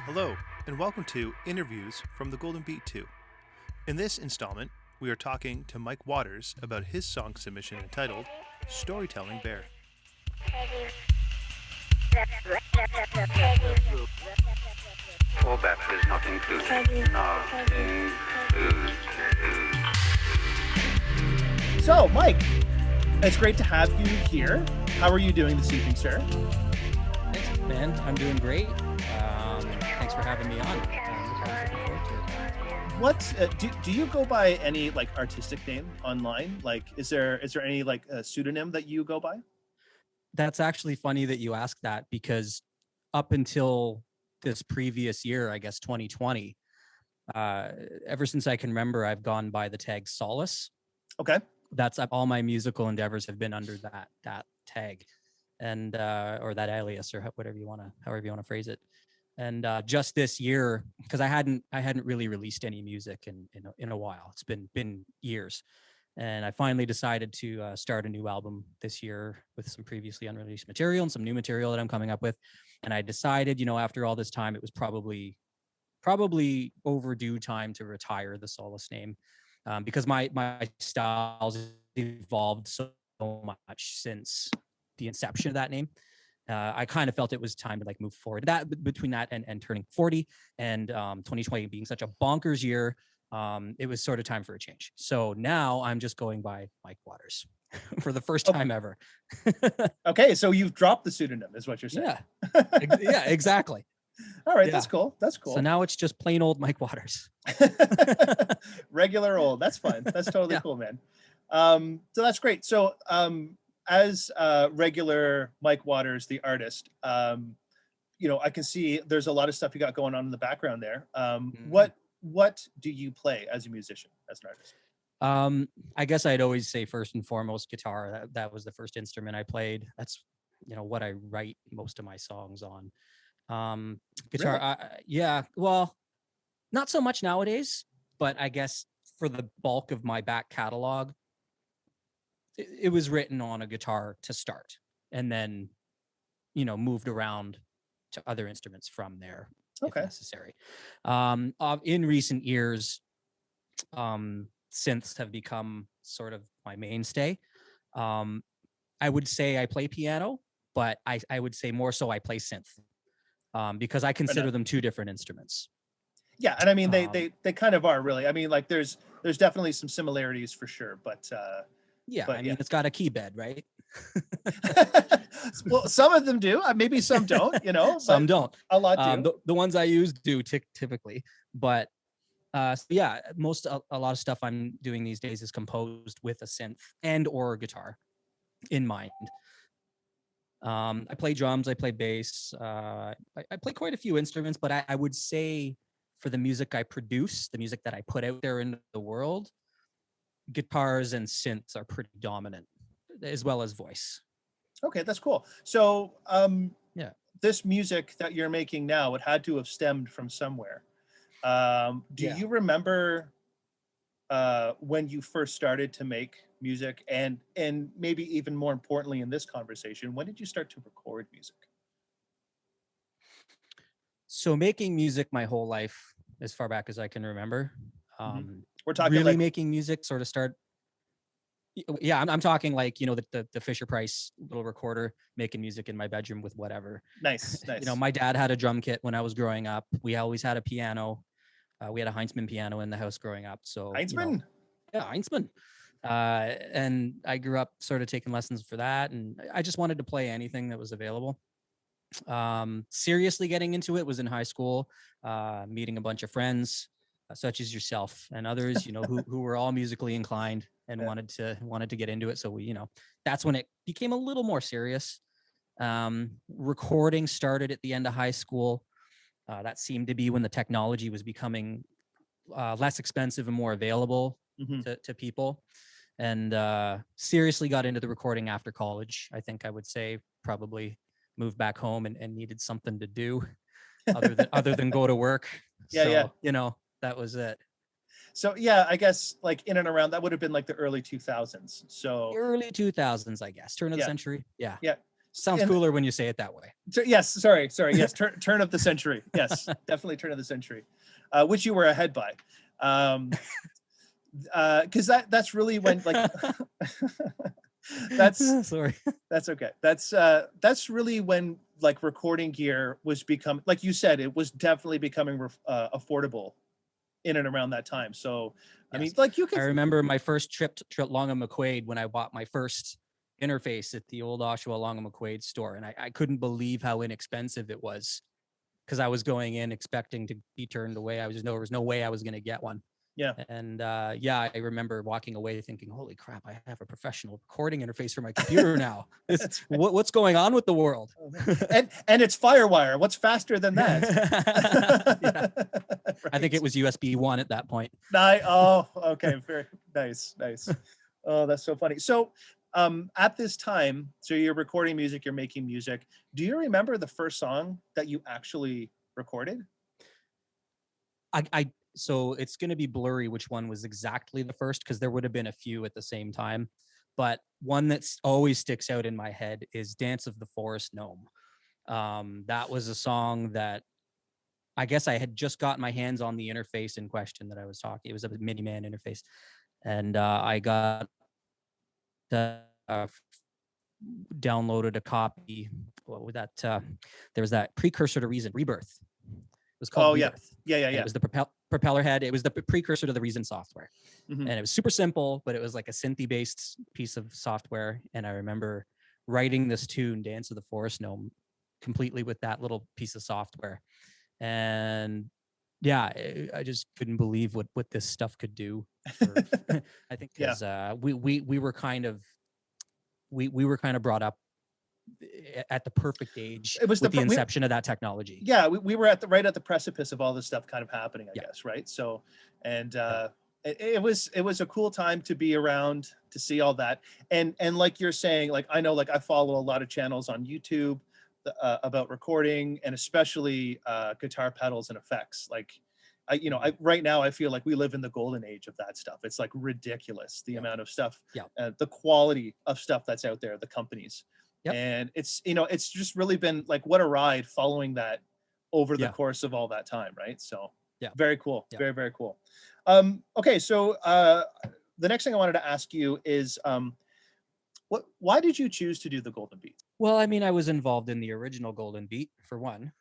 Hello, and welcome to Interviews from the Golden Beat 2. In this installment, we are talking to Mike Waters about his song submission entitled Storytelling Bear. Fallback is not included. Not included. So, Mike, it's great to have you here. How are you doing this evening, sir? Thanks, man. I'm doing great. Thanks for having me on. Looking forward to it. What do you go by any like artistic name online? Like, is there any like pseudonym that you go by? That's actually funny that you ask that, because up until this previous year, I guess 2020, ever since I can remember, I've gone by the tag Solace. Okay. That's all my musical endeavors have been under that tag, and or that alias, or however you want to phrase it. And just this year, because I hadn't really released any music in a while. It's been years, and I finally decided to start a new album this year with some previously unreleased material and some new material that I'm coming up with. And I decided, after all this time, it was probably overdue time to retire the Solace name, because my styles evolved so much since the inception of that name. I kind of felt it was time to like move forward. That between that and turning 40 and 2020 being such a bonkers year, it was sort of time for a change. So now I'm just going by Mike Waters for the first time ever. Okay, so you've dropped the pseudonym, is what you're saying. Yeah, exactly. All right, Yeah. That's cool. So now it's just plain old Mike Waters. Regular old. That's fine. That's totally cool, man. So that's great. So as regular Mike Waters, the artist, I can see there's a lot of stuff you got going on in the background there. What do you play as a musician, as an artist? I guess I'd always say first and foremost guitar. That was the first instrument I played. That's what I write most of my songs on. Guitar. Really? Well, not so much nowadays, but I guess for the bulk of my back catalog, it was written on a guitar to start, and then moved around to other instruments from there if necessary. In recent years, synths have become sort of my mainstay. I would say I play piano, but I would say more so I play synth, because I consider them two different instruments. Yeah, and I mean they kind of are, really. I mean, like there's definitely some similarities for sure, but it's got a key bed, right? Well, some of them do. Maybe some don't. Some don't. A lot do. The ones I use do typically, but a lot of stuff I'm doing these days is composed with a synth and or guitar in mind. I play drums, I play bass, I play quite a few instruments, but I would say for the music I produce, the music that I put out there into the world, guitars and synths are pretty dominant, as well as voice. Okay, that's cool. So this music that you're making now, it had to have stemmed from somewhere. Do you remember when you first started to make music, and maybe even more importantly in this conversation, when did you start to record music? So making music my whole life, as far back as I can remember. We're talking really like making music sort of start. Yeah, I'm talking like the Fisher Price little recorder, making music in my bedroom with whatever. Nice. My dad had a drum kit when I was growing up. We always had a piano. We had a Heinzman piano in the house growing up. So Heinzman. Heinzman. And I grew up sort of taking lessons for that, and I just wanted to play anything that was available. Seriously getting into it was in high school, meeting a bunch of friends, such as yourself and others, who were all musically inclined and wanted to get into it. So we, that's when it became a little more serious. Recording started at the end of high school. That seemed to be when the technology was becoming less expensive and more available to people. And seriously got into the recording after college. I think I would say probably moved back home and needed something to do other than go to work. Yeah. That was it. So yeah, I guess like in and around that would have been like the early 2000s. So Early 2000s, I guess. Turn of the yeah, century. Yeah. yeah. Sounds And cooler when you say it that way. yes, sorry, yes, turn of the century. Yes, definitely turn of the century, which you were ahead by. Because that's really when like that's Sorry. that's okay. That's really when like recording gear was become, like you said, it was definitely becoming affordable in and around that time. So I mean, Yes. like you could. I remember my first trip to Long and McQuaid when I bought my first interface at the old Oshawa Long and McQuaid store, and I couldn't believe how inexpensive it was, because I was going in expecting to be turned away. There was no way I was going to get one. Yeah. And yeah, I remember walking away thinking, "Holy crap! I have a professional recording interface for my computer now. What's going on with the world?" and it's FireWire. What's faster than that? Yeah. Right. I think it was USB 1 at that point. Oh, okay, very nice. Oh, that's so funny. So, at this time, so you're recording music, you're making music. Do you remember the first song that you actually recorded? So it's going to be blurry which one was exactly the first, because there would have been a few at the same time. But one that's always sticks out in my head is Dance of the Forest Gnome. That was a song that I guess I had just got my hands on the interface in question that I was talking. It was a Miniman interface. And I got downloaded a copy. What was that? There was that Precursor to Reason, Rebirth. It was called Rebirth. Yeah. It was the propeller head. It was the precursor to the Reason software. Mm-hmm. And it was super simple, but it was like a synthy-based piece of software. And I remember writing this tune, Dance of the Forest Gnome, completely with that little piece of software. And yeah, I just couldn't believe what this stuff could do. I think because we were kind of brought up at the perfect age. It was with the inception of that technology. Yeah, we were right at the precipice of all this stuff kind of happening, I guess, right? So, and it was a cool time to be around, to see all that. And like you're saying, like I know, like I follow a lot of channels on YouTube about recording, and especially guitar pedals and effects. Like right now I feel like we live in the golden age of that stuff. It's like ridiculous, the amount of stuff, the quality of stuff that's out there, the companies. Yep. And it's just really been like, what a ride following that over the course of all that time, right? So very cool. Very, very cool. Okay, so the next thing I wanted to ask you is why did you choose to do the Golden Beat? Well, I mean, I was involved in the original Golden Beat, for one.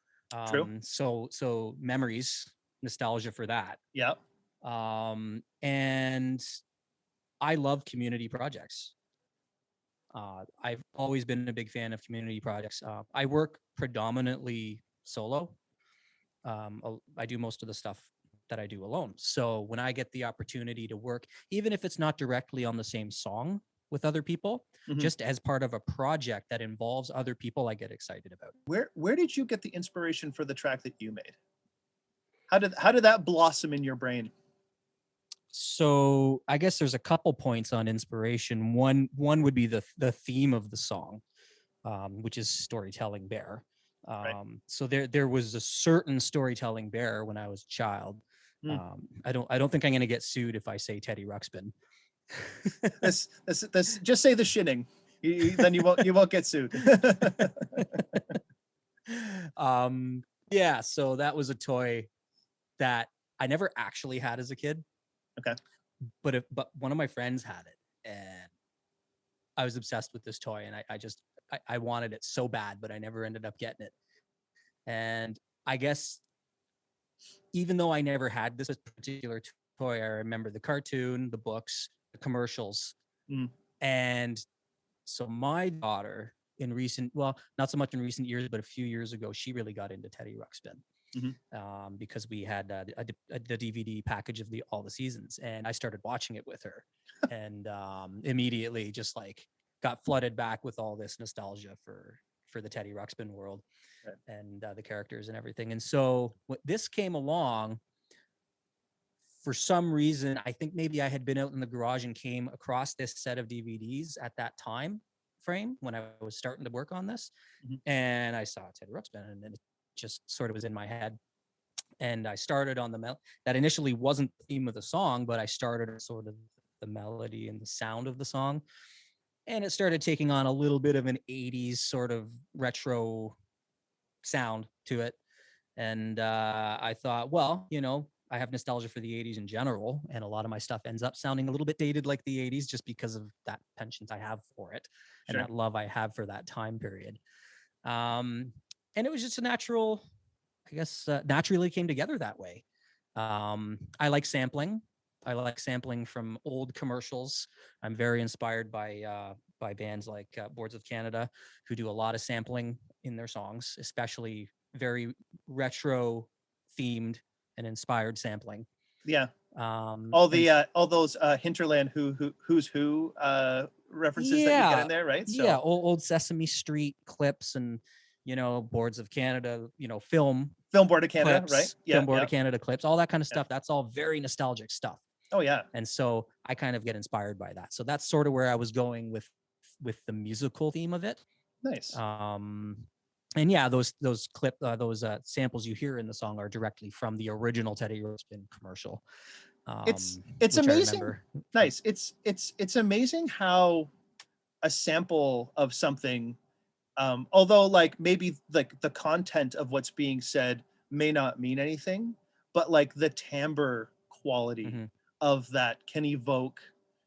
True. So memories, nostalgia for that. Yeah. And I love community projects. I've always been a big fan of community projects. I work predominantly solo. I do most of the stuff that I do alone. So when I get the opportunity to work, even if it's not directly on the same song with other people, just as part of a project that involves other people, I get excited about it. Where did you get the inspiration for the track that you made? How did that blossom in your brain? So I guess there's a couple points on inspiration. One would be the theme of the song, which is Storytelling Bear. Right. So there was a certain Storytelling Bear when I was a child. I don't think I'm going to get sued if I say Teddy Ruxpin. this just say the shitting. Then you won't get sued. Yeah. So that was a toy that I never actually had as a kid. Okay. But one of my friends had it, and I was obsessed with this toy, and I wanted it so bad, but I never ended up getting it. And I guess even though I never had this particular toy, I remember the cartoon, the books, the commercials. And so my daughter not so much in recent years, but a few years ago, she really got into Teddy Ruxpin. Because we had the DVD package of all the seasons, and I started watching it with her, and immediately just like got flooded back with all this nostalgia for the Teddy Ruxpin world, and the characters and everything. And so when this came along, for some reason, I think maybe I had been out in the garage and came across this set of DVDs at that time frame when I was starting to work on this, and I saw Teddy Ruxpin, and then it just sort of was in my head. and I started on that initially wasn't the theme of the song, but I started sort of the melody and the sound of the song, and it started taking on a little bit of an 80s sort of retro sound to it. And I thought, well, I have nostalgia for the 80s in general, and a lot of my stuff ends up sounding a little bit dated like the 80s just because of that penchant I have for it and Sure. that love I have for that time period. And it was just a natural, I guess, naturally came together that way. I like sampling. I like sampling from old commercials. I'm very inspired by bands like Boards of Canada, who do a lot of sampling in their songs, especially very retro themed and inspired sampling. Yeah. All those hinterland who's who references that you get in there, right? So, yeah, old Sesame Street clips and Boards of Canada, film Board of Canada, clips, right? Film Board of Canada clips, all that kind of stuff. That's all very nostalgic stuff. Oh yeah. And so I kind of get inspired by that. So that's sort of where I was going with the musical theme of it. Nice. And yeah, those samples you hear in the song are directly from the original Teddy Ruxpin commercial. It's amazing. Nice. It's amazing how a sample of something, although like maybe like the content of what's being said may not mean anything, but like the timbre quality of that can evoke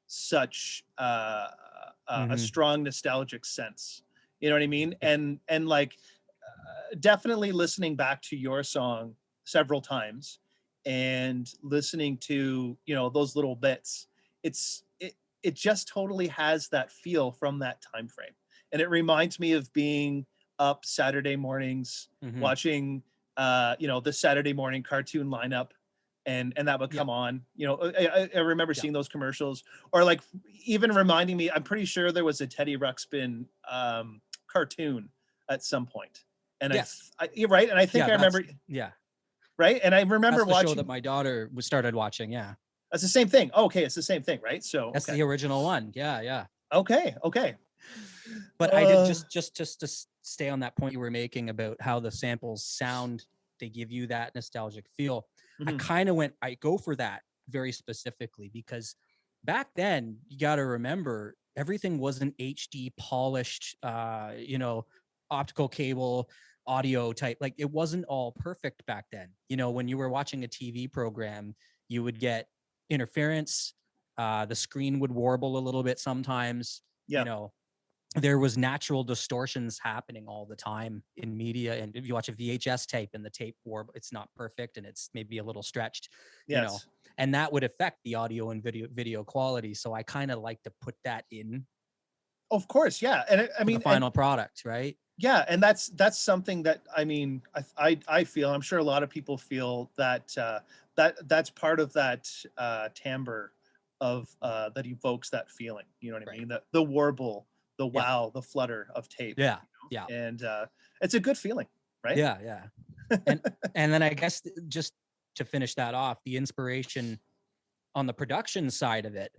such a strong nostalgic sense. You know what I mean? And like definitely listening back to your song several times and listening to those little bits, it just totally has that feel from that time frame. And it reminds me of being up Saturday mornings watching the Saturday morning cartoon lineup, and that would come on. I remember seeing those commercials, or like even reminding me, I'm pretty sure there was a Teddy Ruxpin cartoon at some point. And you're right. And I think I remember. Yeah. Right. And I remember that's the watching show that my daughter started watching. Yeah. That's the same thing. Oh, okay. It's the same thing, right? So that's the original one. Yeah. Yeah. Okay. But I did just to stay on that point you were making about how the samples sound, they give you that nostalgic feel. I go for that very specifically because back then you got to remember everything wasn't HD polished, optical cable audio type. Like it wasn't all perfect back then. When you were watching a TV program, you would get interference. The screen would warble a little bit sometimes. There was natural distortions happening all the time in media. And if you watch a VHS tape and the tape warble, it's not perfect and it's maybe a little stretched, and that would affect the audio and video quality. So I kind of like to put that in. Of course. Yeah. And I mean, the final product, right? Yeah. And that's something that, I mean, I feel, I'm sure a lot of people feel that, that's part of that timbre of that evokes that feeling. You know what I mean? The warble, the wow, the flutter of tape. Yeah. Yeah. And it's a good feeling, right? Yeah. Yeah. And then I guess just to finish that off, the inspiration on the production side of it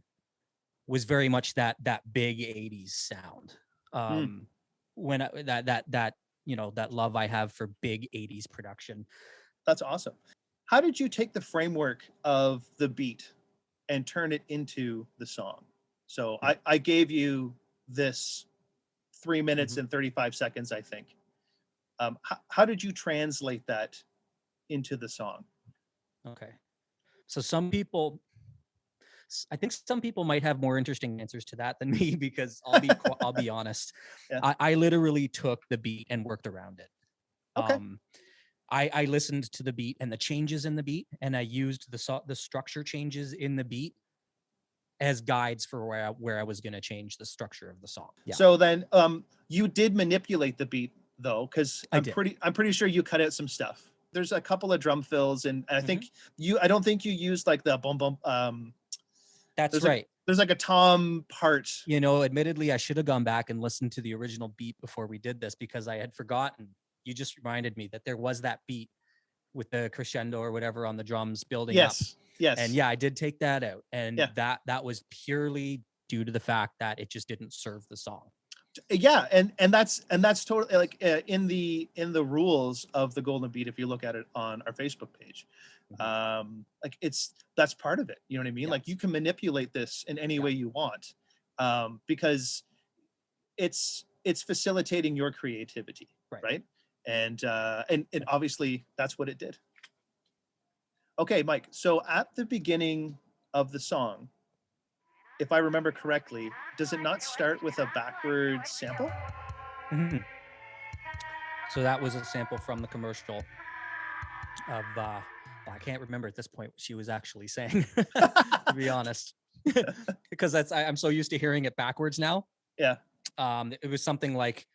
was very much that big 80s sound. When that love I have for big 80s production. That's awesome. How did you take the framework of the beat and turn it into the song? So I gave you this 3 minutes and 35 seconds, I think. How did you translate that into the song? Okay. So I think some people might have more interesting answers to that than me, because I'll be honest. Yeah. I literally took the beat and worked around it. Okay. I listened to the beat and the changes in the beat, and I used the structure changes in the beat as guides for where I was going to change the structure of the song. Yeah. So then you did manipulate the beat though, because I'm pretty sure you cut out some stuff. There's a couple of drum fills, and I think I don't think you used like the boom boom. That's right. There's like a tom part. Admittedly, I should have gone back and listened to the original beat before we did this, because I had forgotten. You just reminded me that there was that beat with the crescendo or whatever on the drums building up. Yes. And yeah, I did take that out. And that was purely due to the fact that it just didn't serve the song. Yeah, and that's totally like in the rules of the Golden Beat. If you look at it on our Facebook page, like that's part of it. You know what I mean? Yes. Like you can manipulate this in any way you want, because it's facilitating your creativity, right? And obviously that's what it did. Okay, Mike. So at the beginning of the song, if I remember correctly, does it not start with a backwards sample? Mm-hmm. So that was a sample from the commercial of, well, I can't remember at this point what she was actually saying, to be honest, because I'm so used to hearing it backwards now. Yeah. It was something like,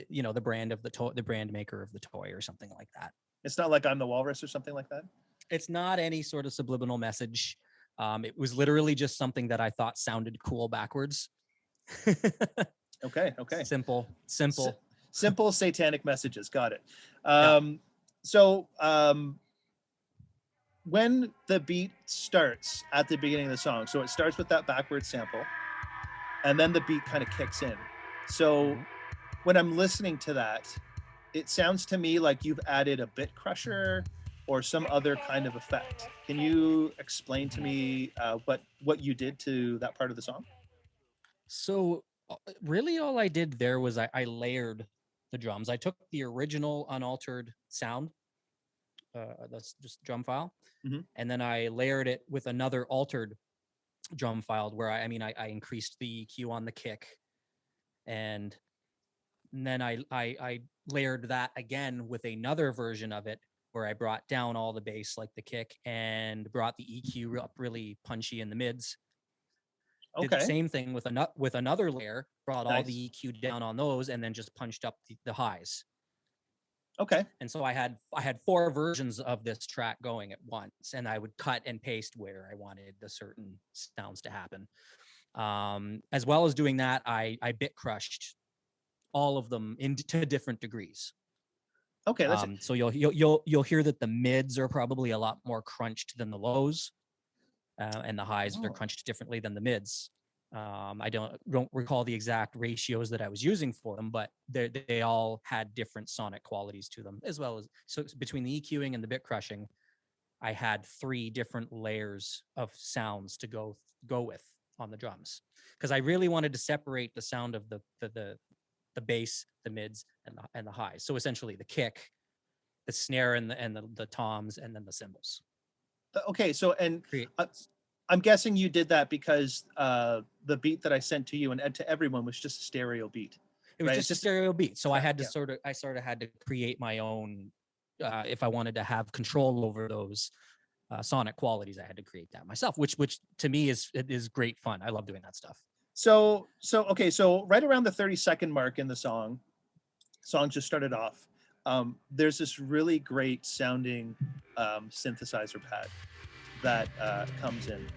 you know, the brand of the brand maker of the toy or something like that. It's not like I'm the Walrus or something like that. It's not any sort of subliminal message. It was literally just something that I thought sounded cool backwards. Okay. Simple Satanic messages. Got it. Yeah. So when the beat starts at the beginning of the song, so it starts with that backwards sample, and then the beat kind of kicks in. So when I'm listening to that, it sounds to me like you've added a bit crusher or some other kind of effect. Can you explain to me what you did to that part of the song? So really all I did there was I layered the drums. I took the original unaltered sound, that's just drum file, and then I layered it with another altered drum file where I increased the EQ on the kick, and then I layered that again with another version of it where I brought down all the bass like the kick and brought the EQ up really punchy in the mids. Okay. Did the same thing with another layer, brought all the EQ down on those, and then just punched up the highs. Okay. And so I had 4 versions of this track going at once, and I would cut and paste where I wanted the certain sounds to happen. As well as doing that, I bit crushed all of them into different degrees. Okay, that's so you'll hear that the mids are probably a lot more crunched than the lows, and the highs are crunched differently than the mids. I don't recall the exact ratios that I was using for them, but they all had different sonic qualities to them, as well as so between the EQing and the bit crushing, I had 3 different layers of sounds to go with on the drums, because I really wanted to separate the sound of the bass, the mids, and the highs. So essentially the kick, the snare, and the toms, and then the cymbals. Okay, so I'm guessing you did that because the beat that I sent to you and to everyone was just a stereo beat. It was just a stereo beat. So I had to sort of had to create my own. If I wanted to have control over those sonic qualities, I had to create that myself, which to me is great fun. I love doing that stuff. So right around the 30-second mark in the song just started off. There's this really great sounding synthesizer pad that comes in.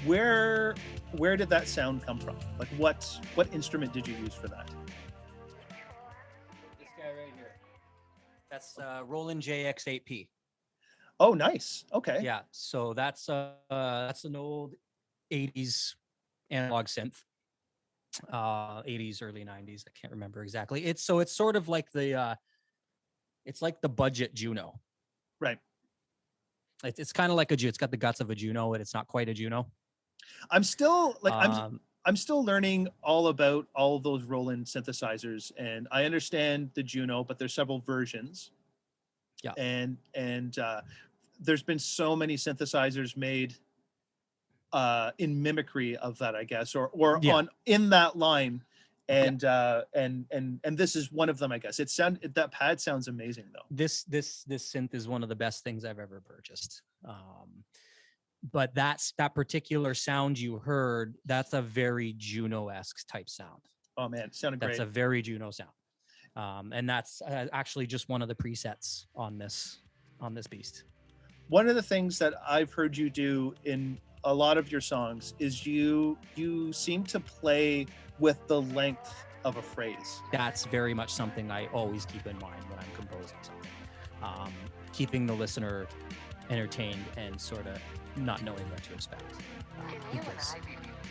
Where did that sound come from? Like what instrument did you use for that? This guy right here. That's Roland JX8P. Oh, nice. Okay. Yeah. So that's an old 80s analog synth. 80s, early 90s. I can't remember exactly. It's sort of like it's like the budget Juno. Right. It's kind of like it's got the guts of a Juno, but it's not quite a Juno. I'm still I'm still learning all about all those Roland synthesizers, and I understand the Juno, but there's several versions. Yeah. And there's been so many synthesizers made in mimicry of that, I guess, or on in that line. And and this is one of them, I guess. That pad sounds amazing though. This synth is one of the best things I've ever purchased. But that particular sound you heard, that's a very Juno-esque type sound. Oh man, it sounded great. That's a very Juno sound. And that's actually just one of the presets on this beast. One of the things that I've heard you do in a lot of your songs is you seem to play with the length of a phrase. That's very much something I always keep in mind when I'm composing something. Keeping the listener entertained and sort of not knowing what to expect. Because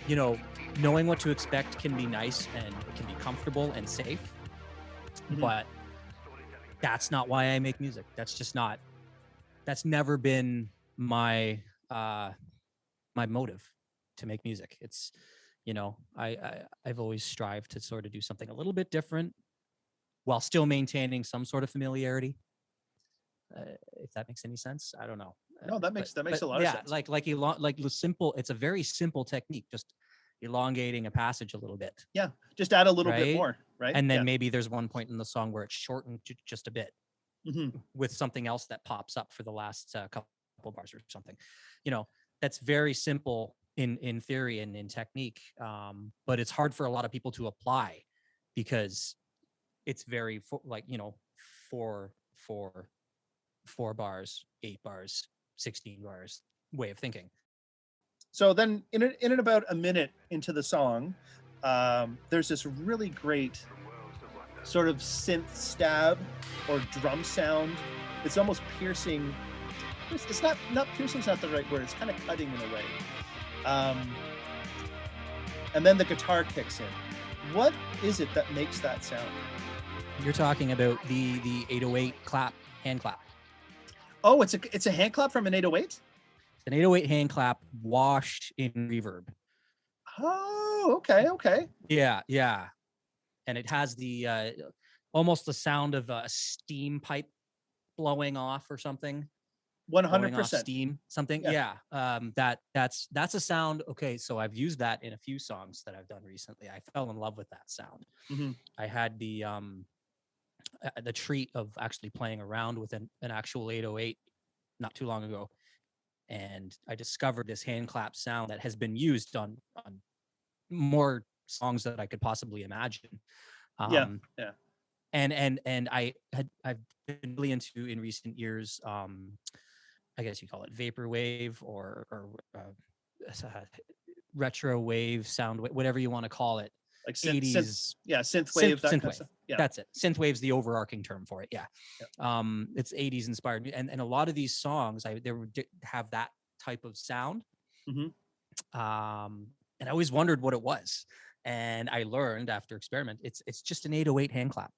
knowing what to expect can be nice and it can be comfortable and safe, but that's not why I make music. That's never been my my motive to make music. It's, I've always strived to sort of do something a little bit different while still maintaining some sort of familiarity. If that makes any sense, I don't know. No, that makes a lot of sense. Like simple. It's a very simple technique, just elongating a passage a little bit. Yeah, just add a little bit more, right? And then maybe there's one point in the song where it's shortened just a bit with something else that pops up for the last couple bars or something. That's very simple in theory and in technique, but it's hard for a lot of people to apply because it's very four bars, 8 bars, 16 bars way of thinking. So then in about a minute into the song, there's this really great sort of synth stab or drum sound. It's almost piercing. It's not piercing's not the right word. It's kind of cutting in a way. And then the guitar kicks in. What is it that makes that sound? You're talking about the 808 hand clap. Oh, it's a hand clap from an 808? An 808 hand clap washed in reverb. Oh, okay. Yeah. And it has the almost the sound of a steam pipe blowing off or something. 100% steam, something. Yeah. That's a sound. Okay, so I've used that in a few songs that I've done recently. I fell in love with that sound. I had the treat of actually playing around with an actual 808 not too long ago, and I discovered this hand clap sound that has been used on more songs that I could possibly imagine. Yeah. And I've been really into in recent years. I guess you call it vaporwave or retro wave, sound, whatever you want to call it. Like 80s, synthwave. Synthwave. Yeah, that's it. Synthwave's the overarching term for it. Yeah. It's 80s inspired, and a lot of these songs have that type of sound. And I always wondered what it was, and I learned after experiment, it's just an 808 hand clap.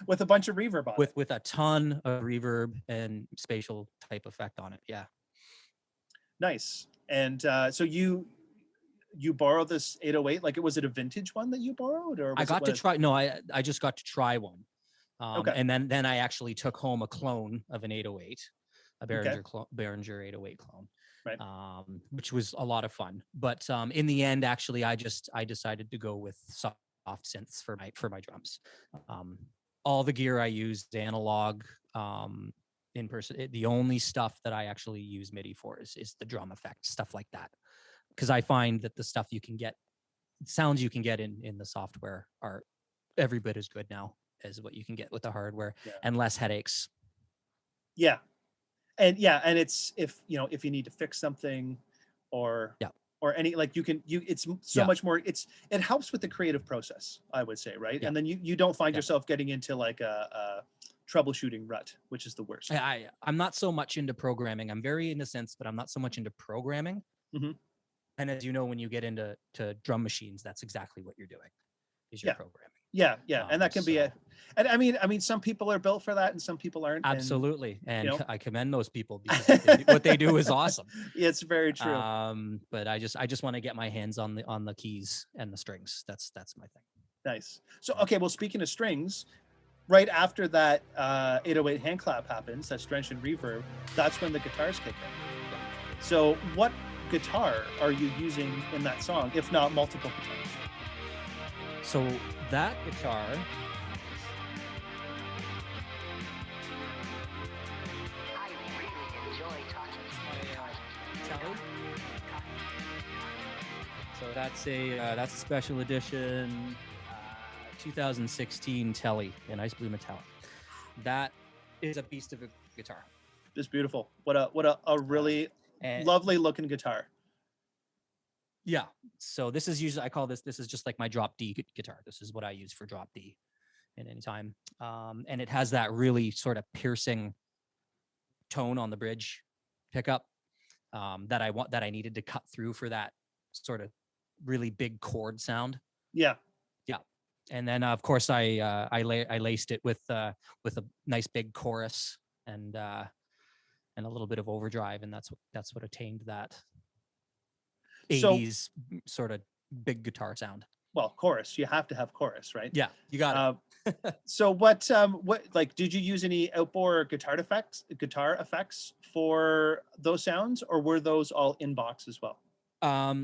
With a bunch of reverb on it. With a ton of reverb and spatial type effect on it. Yeah. Nice. And so you borrowed this 808, like was it a vintage one that you borrowed, or I got to try? No, I just got to try one. And then I actually took home a clone of an 808, a Behringer 808 clone. Right. Which was a lot of fun. But in the end, actually, I decided to go with soft synths for my drums. All the gear I used analog, in person. The only stuff that I actually use MIDI for is the drum effect, stuff like that. Because I find that the stuff sounds you can get in the software are every bit as good now as what you can get with the hardware, and less headaches. Yeah. And it's if you need to fix something or any, like it's so much more, it helps with the creative process, I would say, right? And then you don't find yourself getting into like a troubleshooting rut, which is the worst. I'm not so much into programming. I'm very into synths, but I'm not so much into programming. And as you know, when you get into drum machines, that's exactly what you're doing, is you're programming. Yeah. And that can be and I mean, some people are built for that and some people aren't. Absolutely. And I commend those people because what they do is awesome. It's very true. But I just want to get my hands on the keys and the strings. That's my thing. Nice. So, okay. Well, speaking of strings, right after that 808 hand clap happens, that's drenched in reverb, that's when the guitars kick in. So what guitar are you using in that song, if not multiple guitars? So that guitar So that's a special edition 2016 Tele in Ice Blue Metallic. That is a beast of a guitar. It's beautiful. What a really lovely looking guitar. Yeah. So this is usually, I call this is just like my drop D guitar. This is what I use for drop D at any time. And it has that really sort of piercing tone on the bridge pickup that I needed to cut through for that sort of really big chord sound. Yeah. Yeah. And then of course I laced it with a nice big chorus and a little bit of overdrive, and that's what attained that So 80s sort of big guitar sound. well, chorus. You have to have chorus, right? Yeah, you got it. So what like did you use any outboard guitar effects for those sounds, or were those all in box as well?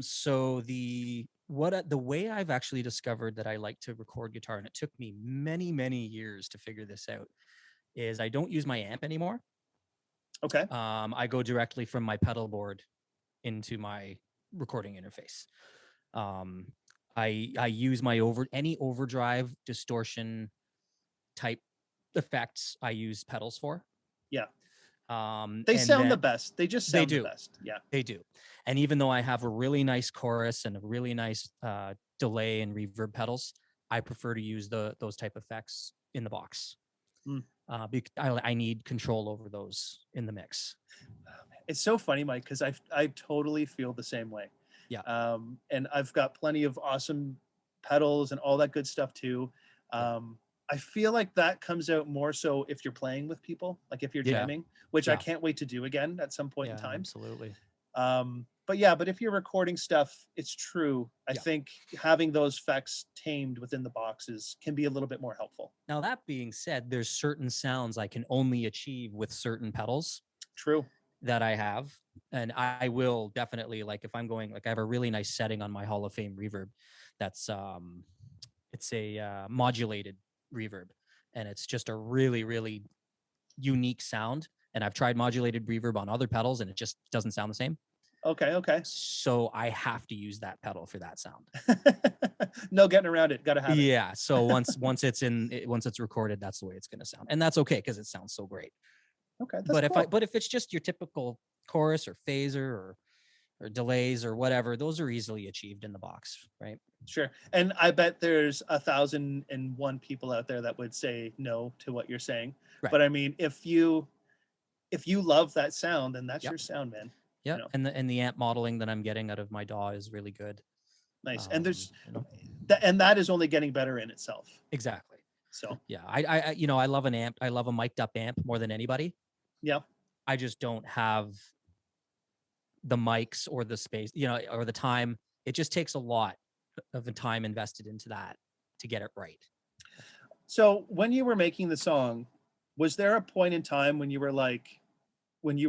So the way I've actually discovered that I like to record guitar, and it took me many years to figure this out, is I don't use my amp anymore. Okay. I go directly from my pedal board into my recording interface. I use my any overdrive, distortion type effects I use pedals for. Yeah. They sound the best. They just sound the best. Yeah. They do. And even though I have a really nice chorus and a really nice delay and reverb pedals, I prefer to use those type of effects in the box. Because I need control over those in the mix. It's so funny, Mike, because I totally feel the same way. Yeah. And I've got plenty of awesome pedals and all that good stuff too. I feel like that comes out more so if you're playing with people, like if you're jamming, which I can't wait to do again at some point in time. Absolutely. But if you're recording stuff, it's true. I think having those effects tamed within the boxes can be a little bit more helpful. Now, that being said, there's certain sounds I can only achieve with certain pedals. True. That I have. And I will definitely, like, if I'm going, like, I have a really nice setting on my Hall of Fame reverb. That's, it's a modulated reverb. And it's just a really unique sound. And I've tried modulated reverb on other pedals and it just doesn't sound the same. Okay. So I have to use that pedal for that sound. No getting around it. Gotta have it. Yeah. So once it's recorded, that's the way it's going to sound. And that's okay because it sounds so great. Okay. But cool. If it's just your typical chorus or phaser or delays or whatever, those are easily achieved in the box, right? Sure. And I bet there's 1,001 people out there that would say no to what you're saying. Right. But I mean, if you love that sound, then that's your sound, man. Yeah. You know? And the amp modeling that I'm getting out of my DAW is really good. Nice. And there's and that is only getting better in itself. Exactly. So yeah, I love an amp. I love a mic'd up amp more than anybody. Yeah. I just don't have the mics or the space, or the time. It just takes a lot of the time invested into that to get it right. So when you were making the song, was there a point in time when you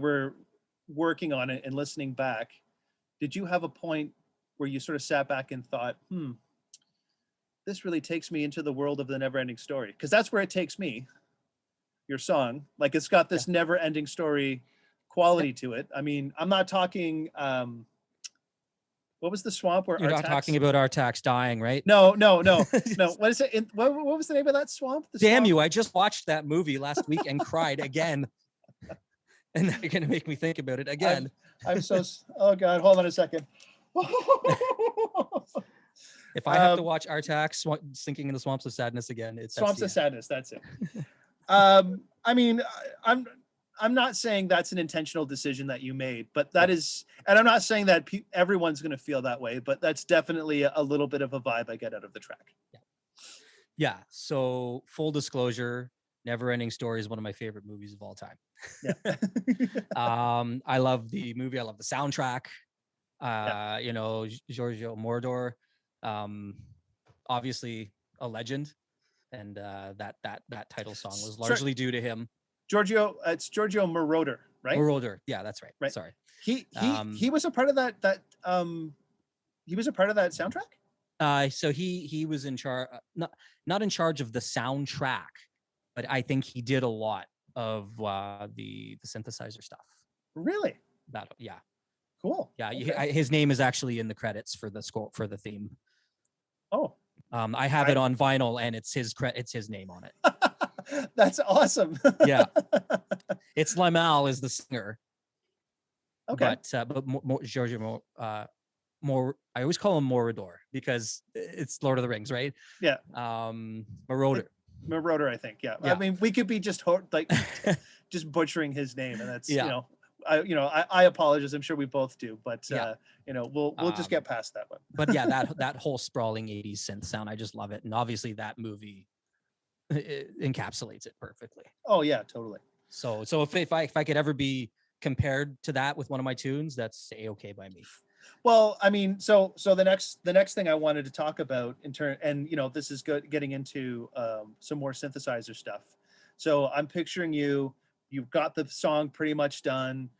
were working on it and listening back, did you have a point where you sort of sat back and thought, this really takes me into the world of the Never-Ending Story? Because that's where it takes me. Your song, like, it's got this never-ending story quality to it. I mean, I'm not talking what was the swamp where you're not talking about Artax dying, right? No. What is it? What was the name of that swamp? Damn you, I just watched that movie last week and cried again. And now you're gonna make me think about it again. I'm so oh god, hold on a second. If I have to watch Artax sinking in the swamps of sadness again, it's Swamps of Sadness, that's it. I mean, I'm not saying that's an intentional decision that you made, but that is, and I'm not saying that everyone's going to feel that way, but that's definitely a little bit of a vibe I get out of the track. Yeah. So full disclosure, Never-Ending Story is one of my favorite movies of all time. Yeah. I love the movie. I love the soundtrack. Giorgio Moroder, obviously a legend. And that title song was largely due to him. It's Giorgio Moroder, right? Moroder, yeah, that's right. Right. Sorry. He was a part of that. He was a part of that soundtrack. So he was in charge, not in charge of the soundtrack, but I think he did a lot of the synthesizer stuff. Really? Yeah. Cool. Yeah. Okay. His name is actually in the credits for the score for the theme. Oh. I have it on vinyl, and it's his name on it. That's awesome. Yeah, it's Lamal is the singer. Okay, but Giorgio more. I always call him Moroder because it's Lord of the Rings, right? Yeah. Moroder. Moroder, I think. Yeah. I mean, we could be just just butchering his name, and that's I apologize. I'm sure we both do, but Yeah. we'll just get past that one. But yeah, that whole sprawling 80s synth sound, I just love it. And obviously that movie it encapsulates it perfectly. Oh yeah, totally. So if I could ever be compared to that with one of my tunes, that's A-okay by me. Well, I mean, so the next thing I wanted to talk about and this is good, getting into some more synthesizer stuff. So I'm picturing you've got the song pretty much done,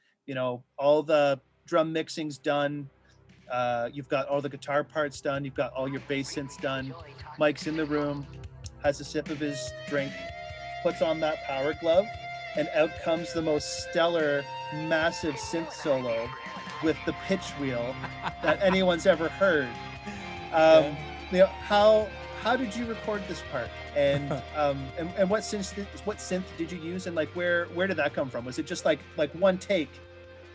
all the drum mixing's done, you've got all the guitar parts done, you've got all your bass synths done. Mike's in the room, has a sip of his drink, puts on that power glove, and out comes the most stellar, massive synth solo with the pitch wheel that anyone's ever heard. How did you record this part? And and what synth did you use? And like where did that come from? Was it just like one take?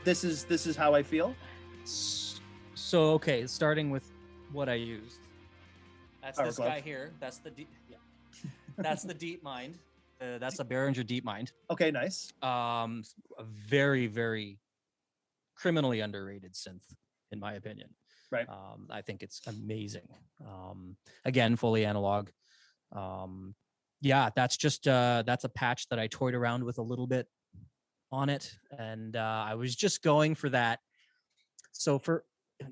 This is how I feel. So okay, starting with what I used. That's Power this glove. guy here. That's the deep. Yeah. That's the DeepMind. That's a Behringer DeepMind. Okay, nice. A very, very criminally underrated synth, in my opinion. Right. I think it's amazing. Again, fully analog. Yeah, that's just that's a patch that I toyed around with a little bit on it, and I was just going for that. So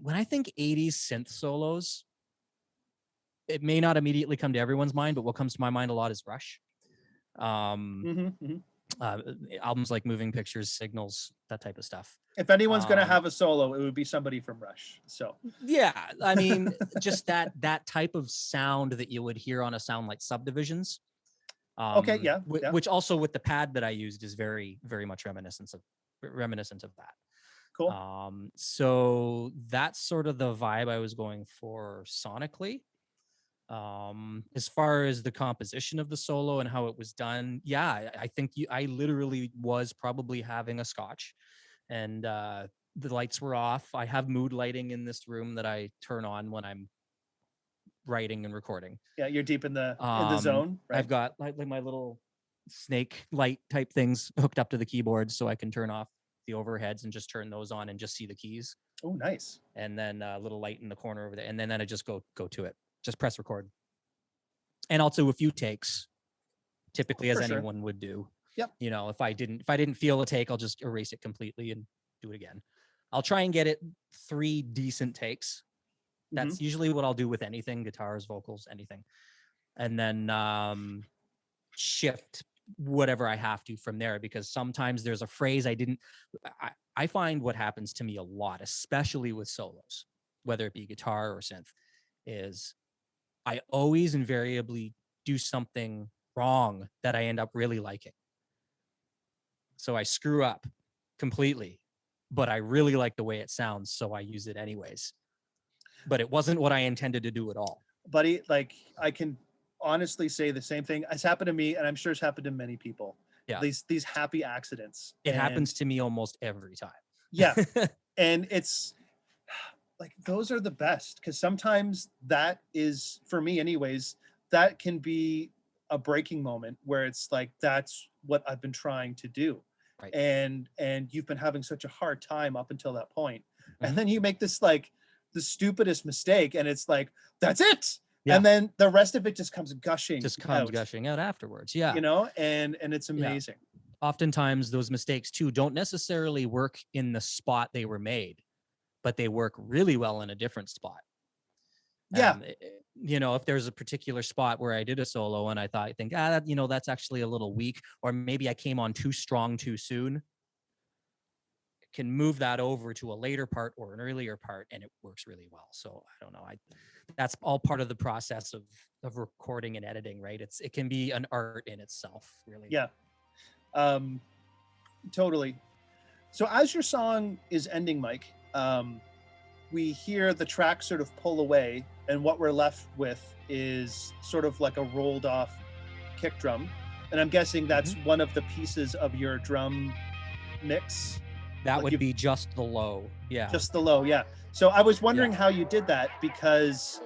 when I think 80s synth solos, it may not immediately come to everyone's mind, but what comes to my mind a lot is Rush. Albums like Moving Pictures, Signals, that type of stuff. If anyone's going to have a solo, it would be somebody from Rush. So yeah, I mean, just that type of sound that you would hear on a sound like Subdivisions. Okay, yeah, which also with the pad that I used is very, very much reminiscent of that. Cool. So that's sort of the vibe I was going for sonically. As far as the composition of the solo and how it was done, yeah, I think I literally was probably having a scotch, and the lights were off. I have mood lighting in this room that I turn on when I'm writing and recording. Yeah, you're deep in the zone. Right? I've got like my little snake light type things hooked up to the keyboard, so I can turn off the overheads and just turn those on and just see the keys. Oh, nice. And then a little light in the corner over there, and then I just go to it. Just press record. And also a few takes, typically, as anyone would do. Yep. If I didn't feel a take, I'll just erase it completely and do it again. I'll try and get it 3 decent takes. That's usually what I'll do with anything, guitars, vocals, anything. And then shift whatever I have to from there, because sometimes there's a phrase I find what happens to me a lot, especially with solos, whether it be guitar or synth, is I always invariably do something wrong that I end up really liking. So I screw up completely, but I really like the way it sounds, so I use it anyways. But it wasn't what I intended to do at all. Buddy, like I can honestly say the same thing. It's happened to me, and I'm sure it's happened to many people. Yeah. These happy accidents. It happens to me almost every time. Yeah. And it's like those are the best, because sometimes that is, for me anyways, that can be a breaking moment where it's like that's what I've been trying to do. Right. And you've been having such a hard time up until that point. And then you make this like the stupidest mistake, and it's like that's it. Yeah. And then the rest of it just comes gushing out afterwards. Yeah. And it's amazing. Yeah. Oftentimes those mistakes too don't necessarily work in the spot they were made, but they work really well in a different spot. Yeah. If there's a particular spot where I did a solo and I think, that's actually a little weak, or maybe I came on too strong too soon, can move that over to a later part or an earlier part, and it works really well. So I don't know. That's all part of the process of recording and editing, right? It can be an art in itself, really. Yeah. Totally. So as your song is ending, Mike, we hear the track sort of pull away, and what we're left with is sort of like a rolled off kick drum. And I'm guessing that's one of the pieces of your drum mix. That would be just the low. Yeah. Just the low. Yeah. So I was wondering how you did that, because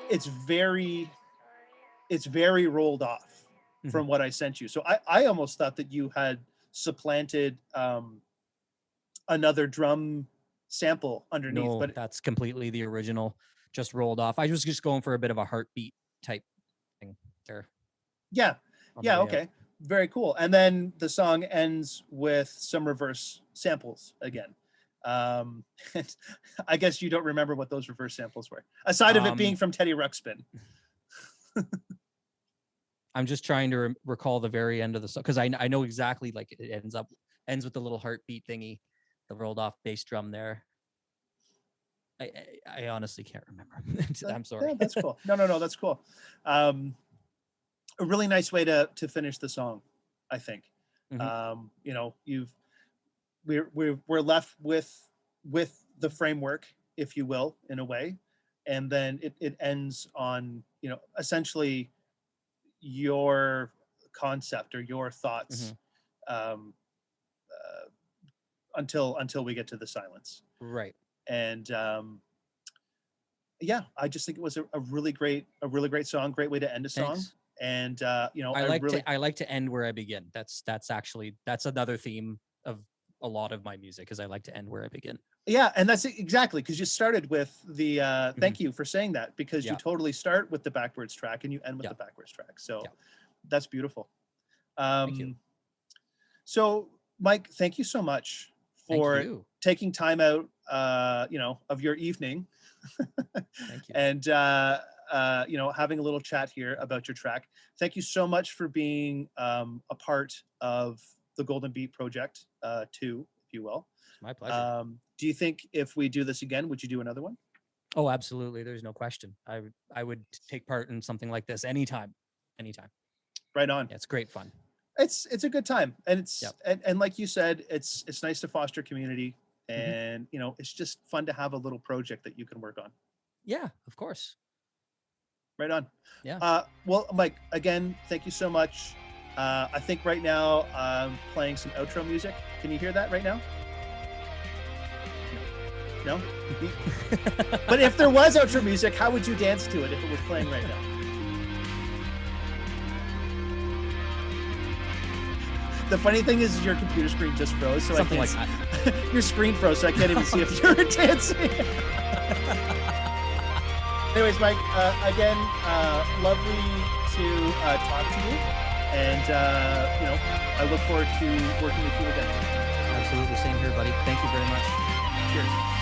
it's very rolled off from what I sent you. So I almost thought that you had supplanted another drum sample underneath. No, But that's completely the original, just rolled off. I was just going for a bit of a heartbeat type thing there. yeah, on the yeah, way out. okay, very cool. And then the song ends with some reverse samples again. And I guess you don't remember what those reverse samples were, aside of it being from Teddy Ruxpin. I'm just trying to recall the very end of the song, because I know exactly, like, it ends with the little heartbeat thingy, the rolled off bass drum there. I honestly can't remember. I'm sorry. Yeah, that's cool. No, that's cool. A really nice way to finish the song, I think. Mhm. You know, we're left with the framework, if you will, in a way, and then it ends on, you know, essentially your concept or your thoughts, until we get to the silence. Right. And yeah, I just think it was a really great song, great way to end a song. Thanks. And you know, I like to end where I begin. That's another theme of a lot of my music, because I like to end where I begin. Yeah, and that's exactly, because you started with the thank you for saying that, because you totally start with the backwards track and you end with the backwards track. So that's beautiful. Thank you. So Mike, thank you so much for taking time out, you know, of your evening. Thank you. And you know, having a little chat here about your track. Thank you so much for being a part of the Golden Beat project, too, if you will. It's my pleasure. Do you think if we do this again, would you do another one? Oh, absolutely. There's no question. I would take part in something like this anytime. Right on. Yeah, it's great fun. It's a good time, and it's and like you said, it's nice to foster community, and you know, it's just fun to have a little project that you can work on. Yeah, of course. Right on. Yeah. Well, Mike, again, thank you so much. I think right now I'm playing some outro music. Can you hear that right now? No? But if there was outro music, how would you dance to it if it was playing right now? The funny thing is your computer screen just froze, so Something I like can't that. your screen froze, so I can't even see if you're dancing. Anyways, Mike, again, lovely to talk to you, and you know, I look forward to working with you again. Absolutely. Same here, buddy. Thank you very much. Cheers.